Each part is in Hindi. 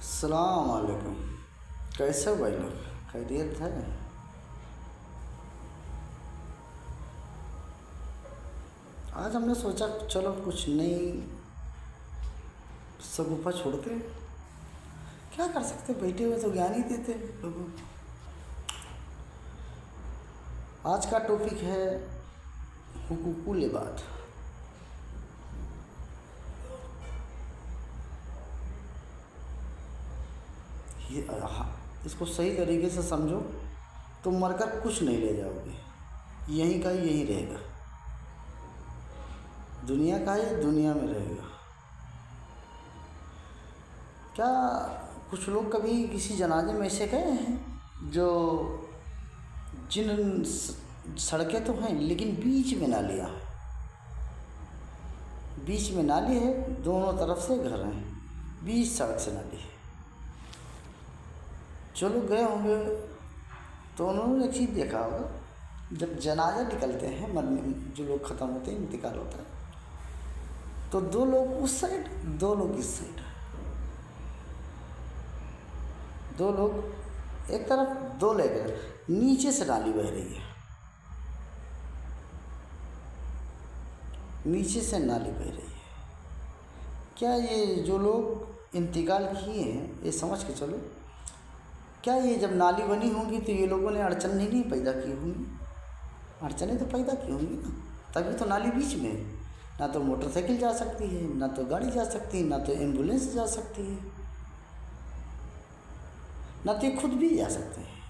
अस्सलाम वालेकुम। कैसे हो भाई लोग? खैरियत है? आज हमने सोचा चलो कुछ नई शगुफा छोड़ते हैं। क्या कर सकते, बैठे हुए तो ज्ञान ही देते लोगों को। आज का टॉपिक है हुकूकुल इबाद। इसको सही तरीके से समझो तो मरकर कुछ नहीं ले जाओगे, यहीं का यहीं रहेगा। दुनिया का ये दुनिया में रहेगा। क्या कुछ लोग कभी किसी जनाजे में ऐसे गए हैं जो जिन सड़कें तो हैं लेकिन बीच में नालियाँ हैं? बीच में नाली है, दोनों तरफ से घर हैं, बीच सड़क से नाली है। जो लोग गए होंगे तो उन्होंने एक चीज़ देखा होगा, जब जनाजा निकलते हैं, मरने जो लोग ख़त्म होते हैं, इंतकाल होता है, तो दो लोग उस साइड, दो लोग इस साइड, दो लोग एक तरफ, दो लेकर नीचे से नाली बह रही है, नीचे से नाली बह रही है। क्या ये जो लोग इंतकाल किए हैं, ये समझ के चलो, क्या ये जब नाली बनी होगी तो ये लोगों ने अड़चन नहीं पैदा की होंगी? अड़चनें तो पैदा की होंगी ना, तभी तो नाली बीच में है। ना तो मोटरसाइकिल जा सकती है, ना तो गाड़ी जा सकती है, ना तो एम्बुलेंस जा सकती है, ना तो ये खुद भी जा सकते हैं।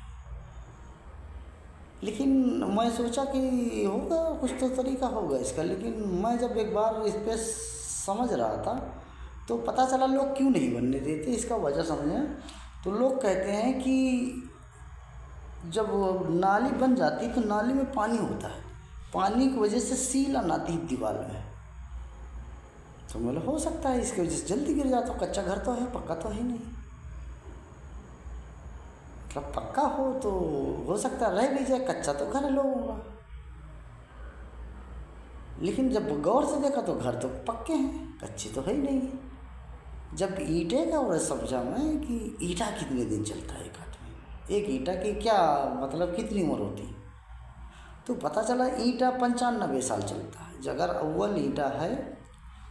लेकिन मैं सोचा कि होगा कुछ तो तरीका होगा इसका, लेकिन मैं जब एक बार इस पर समझ रहा था तो पता चला लोग क्यों नहीं बनने देते। इसका वजह समझें तो लोग कहते हैं कि जब नाली बन जाती तो नाली में पानी होता है, पानी की वजह से सील आती है दीवार में, तो मतलब हो सकता है इसकी वजह से जल्दी गिर जाता। कच्चा घर तो है, पक्का तो है नहीं। मतलब पक्का हो तो हो सकता है रह भी जाए, कच्चा तो घर है लोगों का। लेकिन जब गौर से देखा तो घर तो पक्के हैं, कच्चे तो है ही नहीं। जब ईंटे का और समझा मैं कि ईंटा कितने दिन चलता है एक हाथ में, एक ईंटा की क्या मतलब कितनी उम्र होती है, तो पता चला ईंटा 95 साल चलता है। अगर अव्वल ईंटा है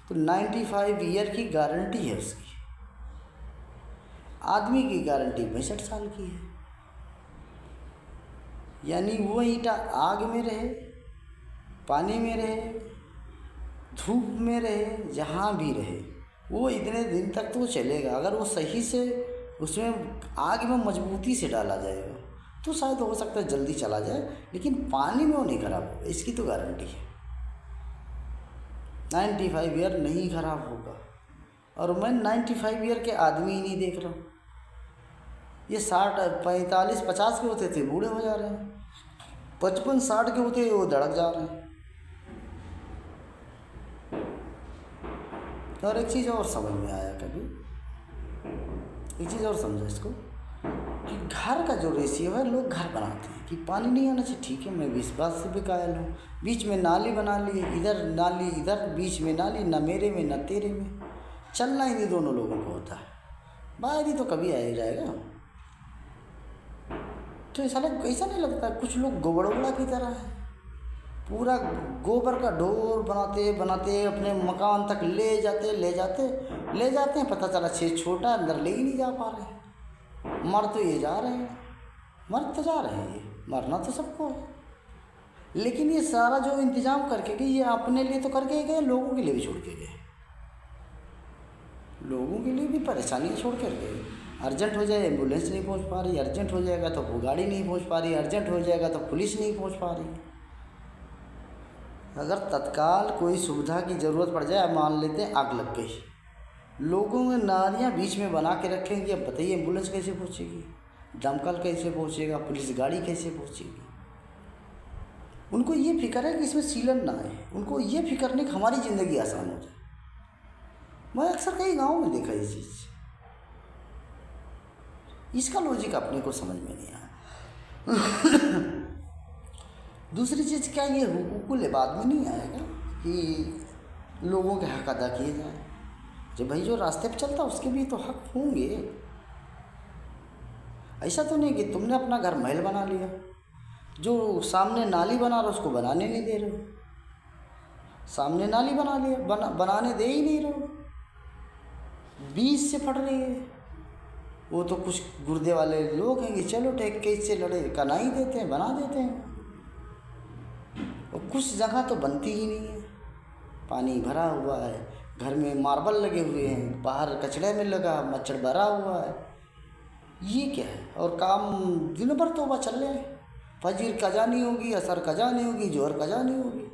तो 95 ईयर की गारंटी है उसकी। आदमी की गारंटी 65 साल की है। यानी वो ईंटा आग में रहे, पानी में रहे, धूप में रहे, जहाँ भी रहे, वो इतने दिन तक तो चलेगा। अगर वो सही से उसमें आग में मजबूती से डाला जाएगा तो शायद हो सकता है जल्दी चला जाए, लेकिन पानी में वो नहीं खराब होगा, इसकी तो गारंटी है। 95 ईयर नहीं खराब होगा। और मैं 95 ईयर के आदमी ही नहीं देख रहा हूँ। ये 60 45 50 के होते थे बूढ़े हो जा रहे हैं, 55 60 के होते वो धड़क जा रहे हैं। और एक चीज़ और समझ में आया कभी, एक चीज़ और समझो इसको, कि घर का जो रेशियो है, लोग घर बनाते हैं कि पानी नहीं आना चाहिए, ठीक है, मैं भी इस बात से भी कायल हूँ। बीच में नाली बना ली, इधर नाली, इधर बीच में नाली, न मेरे में न तेरे में, चलना ही नहीं दोनों लोगों को होता है। बाहर ही तो कभी आ ही जाएगा। तो ऐसा नहीं लगता कुछ लोग गोबड़ोबड़ा की तरह है, पूरा गोबर का ढोर बनाते बनाते अपने मकान तक ले जाते हैं, पता चला छेद छोटा, अंदर ले ही नहीं जा पा रहे। मर तो ये जा रहे हैं, मर तो जा रहे हैं, ये मरना तो सबको है। लेकिन ये सारा जो इंतजाम करके गए, ये अपने लिए तो करके गए, लोगों के लिए भी छोड़ के गए, लोगों के लिए भी परेशानी छोड़ कर गए। अर्जेंट हो जाए एम्बुलेंस नहीं पहुंच पा रही, अर्जेंट हो जाएगा तो वो गाड़ी नहीं पहुंच पा रही, अर्जेंट हो जाएगा तो पुलिस नहीं पहुंच पा रही। अगर तत्काल कोई सुविधा की ज़रूरत पड़ जाए, मान लेते हैं आग लग गई, लोगों में नालियाँ बीच में बना के रखेंगे, अब बताइए एम्बुलेंस कैसे पहुंचेगी, दमकल कैसे पहुंचेगा, पुलिस गाड़ी कैसे पहुंचेगी? उनको ये फिक्र है कि इसमें सीलन ना आए, उनको ये फिक्र नहीं कि हमारी ज़िंदगी आसान हो जाए। मैं अक्सर कई गाँव में देखा ये चीज़, इसका लॉजिक अपने को समझ में नहीं आया। दूसरी चीज़, क्या ये हुकूकुल इबाद में नहीं आएगा कि लोगों के हक अदा किए जाएं? जो भाई जो रास्ते पे चलता उसके भी तो हक होंगे। ऐसा तो नहीं कि तुमने अपना घर महल बना लिया, जो सामने नाली बना रहा उसको बनाने नहीं दे रहे हो। सामने नाली बना लिया, बनाने दे ही नहीं रहे हो, बीच से फट रही है। वो तो कुछ गुर्दे वाले लोग हैं कि चलो ठीक के इससे लड़े, कना ही देते हैं, बना देते हैं। और कुछ जगह तो बनती ही नहीं है, पानी भरा हुआ है, घर में मार्बल लगे हुए हैं, बाहर कचड़े में लगा मच्छर भरा हुआ है। ये क्या है? और काम दिन भर तौबा चल रहे हैं, फजीर कजा नहीं होगी, असर कजा नहीं होगी, जोहर कजा नहीं होगी।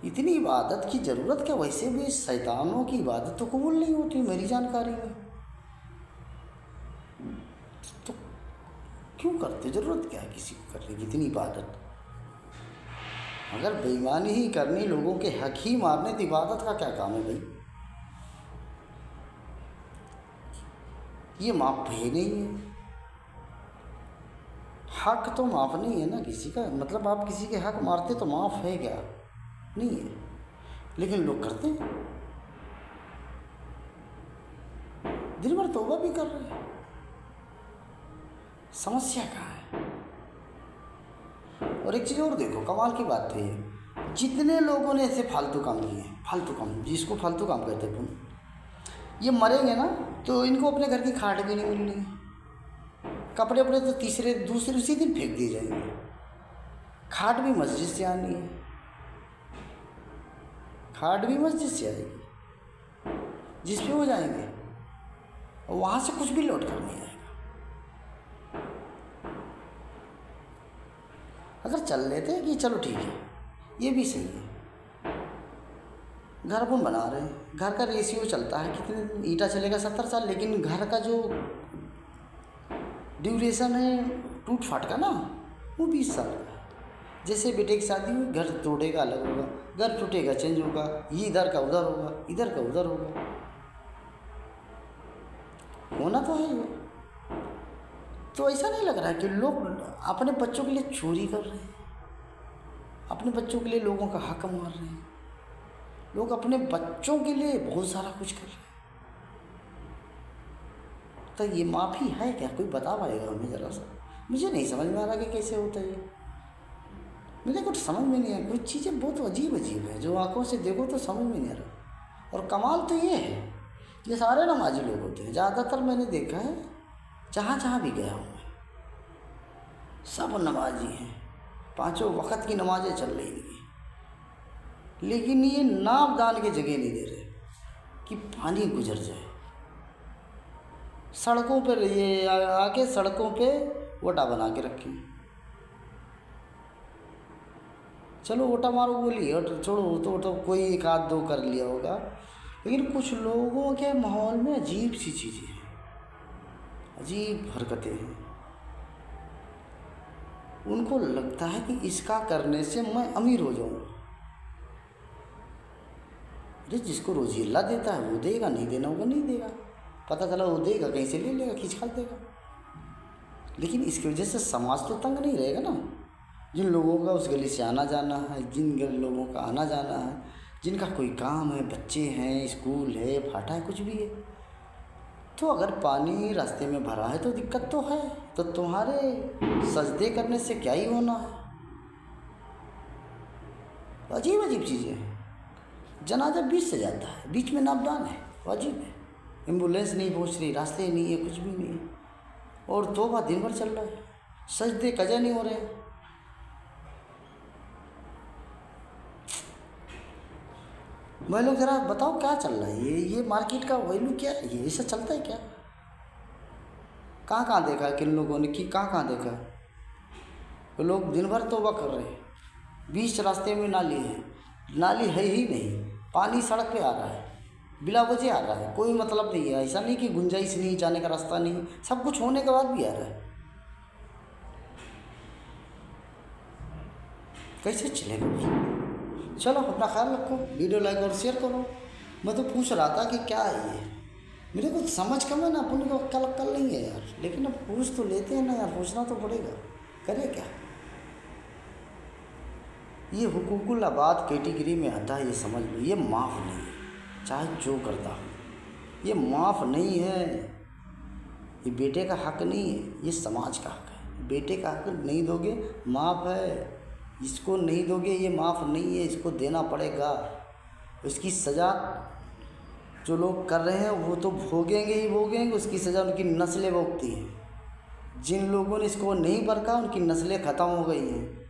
इतनी इबादत की ज़रूरत क्या? वैसे भी शैतानों की इबादत तो कबूल नहीं होती मेरी जानकारी में, तो क्यों करते? ज़रूरत क्या है किसी को करने की इतनी इबादत? अगर बेईमानी ही करनी, लोगों के हक ही मारने, तो इबादत का क्या काम है भाई? ये माफ़ ही नहीं है। हक तो माफ़ नहीं है ना किसी का, मतलब आप किसी के हक मारते तो माफ़ है क्या? नहीं है, लेकिन लोग करते हैं, दिन भर तौबा भी कर रहे हैं। समस्या कहाँ है? और एक चीज़ और देखो, कमाल की बात है, जितने लोगों ने ऐसे फालतू काम किए हैं, फालतू काम, जिसको फालतू काम कहते हैं, ये मरेंगे ना तो इनको अपने घर की खाट भी नहीं मिलनी है, कपड़े वपड़े तो दूसरे उसी दिन फेंक दिए जाएंगे, खाट भी मस्जिद से आनी है, खाट भी मस्जिद से आएगी जिस पे वो जाएंगे, और वहाँ से कुछ भी लौट कर नहीं आएगा। अगर चल लेते हैं कि चलो ठीक है, ये भी सही है, घर अपन बना रहे हैं, घर का रेशियो चलता है, कितने ईंटा चलेगा 70 साल, लेकिन घर का जो ड्यूरेशन है टूट फाट का ना, वो 20 साल का है। जैसे बेटे की शादी हुई, घर तोड़ेगा अलग होगा, घर टूटेगा चेंज होगा, ये इधर का उधर होगा, इधर का उधर होगा, होना तो है ये। तो ऐसा नहीं लग रहा है कि लोग अपने बच्चों के लिए चोरी कर रहे हैं, अपने बच्चों के लिए लोगों का हक मार रहे हैं, लोग अपने बच्चों के लिए बहुत सारा कुछ कर रहे हैं। तो ये माफ़ी है क्या? कोई बता पाएगा हमें ज़रा सा? मुझे नहीं समझ में आ रहा कि कैसे होता है ये, मुझे कुछ समझ में नहीं है। कुछ चीज़ें बहुत अजीब अजीब है, जो आंखों से देखो तो समझ में नहीं आ रहा। और कमाल तो ये है, ये सारे नमाजी लोग होते हैं, ज़्यादातर मैंने देखा है, जहाँ जहाँ भी गया हूँ मैं, सब नमाजी हैं, 5 वक्त की नमाज़ें चल रही हैं, लेकिन ये नापदान की जगह नहीं दे रहे कि पानी गुजर जाए। सड़कों पर ये आके सड़कों पे वोटा बना के रखी, चलो वोटा मारो बोली, और छोड़ो, तो कोई एक आध दो कर लिया होगा, लेकिन कुछ लोगों के माहौल में अजीब सी चीज़ें हैं, अजीब हरकतें हैं। उनको लगता है कि इसका करने से मैं अमीर हो जाऊंगा। अरे जिसको रोजी अल्लाह देता है वो देगा, नहीं देना होगा नहीं देगा, पता चला वो देगा, कहीं से ले लेगा, खींच खाच देगा। लेकिन इसकी वजह से समाज तो तंग नहीं रहेगा ना। जिन लोगों का उस गली से आना जाना है, जिन लोगों का आना जाना है, जिनका कोई काम है, बच्चे हैं, स्कूल है, फाटा है, कुछ भी है, तो अगर पानी रास्ते में भरा है तो दिक्कत तो है। तो तुम्हारे सजदे करने से क्या ही होना है? अजीब अजीब चीज़ें हैं। जनाजा बीच से जाता है, बीच में नापदान है, अजीब है। एम्बुलेंस नहीं पहुंच रही, रास्ते नहीं है, कुछ भी नहीं है, और तौबा दिन भर चल रहा है, सजदे कजा नहीं हो रहे। भाई लोग ज़रा बताओ क्या चल रहा है? ये मार्केट का वैल्यू क्या है? ये ऐसा चलता है क्या? कहाँ कहाँ देखा है किन लोगों ने, कि कहाँ देखा है? तो लोग दिन भर तौबा कर रहे हैं, बीच रास्ते में नाली है, नाली है ही नहीं, पानी सड़क पे आ रहा है, बिला वजह आ रहा है, कोई मतलब नहीं है। ऐसा नहीं कि गुंजाइश नहीं, जाने का रास्ता नहीं, सब कुछ होने के बाद भी आ रहा है। कैसे चलेगा भाई? चलो अपना ख्याल रखो, वीडियो लाइक और शेयर करो। मैं तो पूछ रहा था कि क्या है ये, मेरे को समझ कम है ना, अपने को अक्ल नहीं है यार, लेकिन अब पूछ तो लेते हैं ना यार, पूछना तो पड़ेगा, करे क्या? ये हुकूकुल आबाद कैटेगरी में आता है, ये समझ लो, ये माफ़ नहीं है, चाहे जो करता हो, ये माफ़ नहीं है। ये बेटे का हक नहीं है, ये समाज का हक है। बेटे का हक नहीं दोगे माफ़ है, इसको नहीं दोगे ये माफ़ नहीं है, इसको देना पड़ेगा। इसकी सज़ा जो लोग कर रहे हैं वो तो भोगेंगे ही भोगेंगे, उसकी सज़ा उनकी नस्लें भोगती हैं। जिन लोगों ने इसको नहीं परखा उनकी नस्लें ख़त्म हो गई हैं।